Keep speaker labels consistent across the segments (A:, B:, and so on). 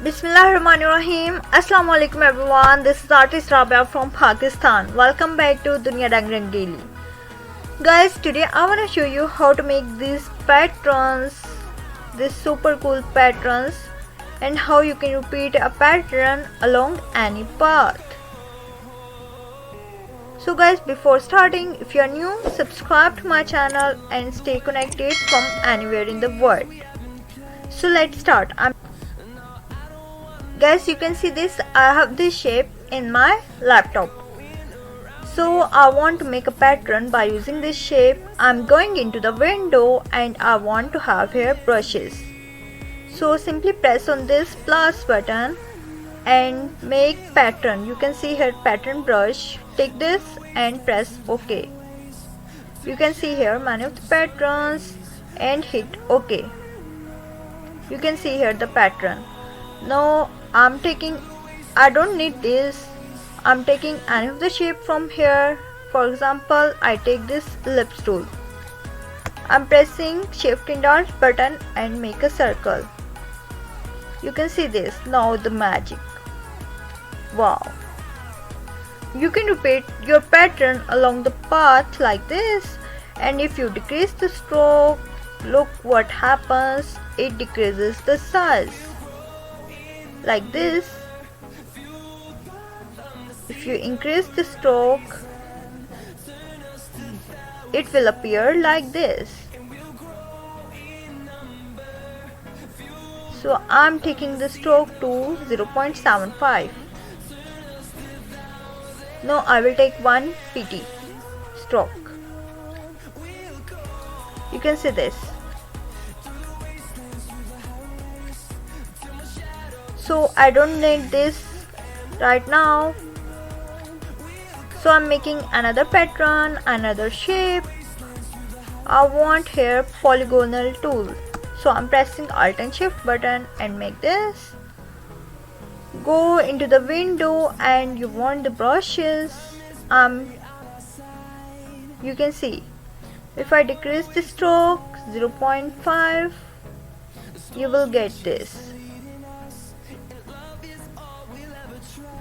A: Bismillahirrahmanirrahim. Assalamu alaikum everyone. This is artist Rabia from Pakistan. Welcome back to Dunya Rang Rangeli. Guys, today I want to show you how to make these patterns, these super cool patterns, and how you can repeat a pattern along any path. So guys, before starting, if you are new, subscribe to my channel and stay connected from anywhere in the world. So let's start. Guys, you can see this. I have this shape in my laptop. So I want to make a pattern by using this shape. I'm going into the window and I want to have here brushes. So simply press on this plus button and make pattern. You can see here pattern brush. Take this and press OK. You can see here many of the patterns and hit OK. You can see here the pattern. Now I don't need this. I'm taking any of the shape from here. For example, I take this ellipse tool. I'm pressing shift and alt button and make a circle. You can see this. Now the magic. Wow. You can repeat your pattern along the path like this, and if you decrease the stroke, look what happens. It decreases the size. Like this. If you increase the stroke, it will appear like this. So I'm taking the stroke to 0.75. Now I will take 1 pt stroke. You can see this. So I don't need this right now. So I'm making another pattern, another shape. I want here polygonal tool. So I'm pressing alt and shift button and make this. Go into the window and you want the brushes. You can see if I decrease the stroke 0.5, you will get this.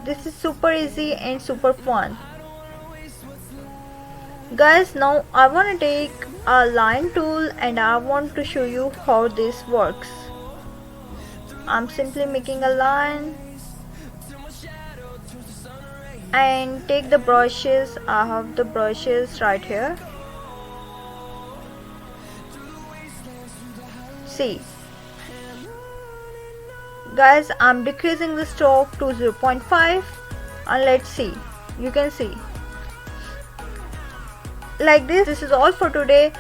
A: This is super easy and super fun. Guys, now I want to take a line tool and I want to show you how this works. I'm simply making a line and take the brushes. I have the brushes right here. See. Guys, I'm decreasing the stroke to 0.5 and let's see. You can see. Like this. This is all for today.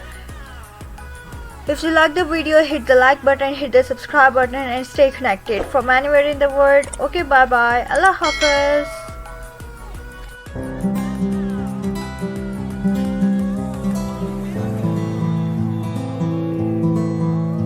A: If you like the video, hit the like button, hit the subscribe button and stay connected from anywhere in the world. Okay, bye bye. Allah Hafiz.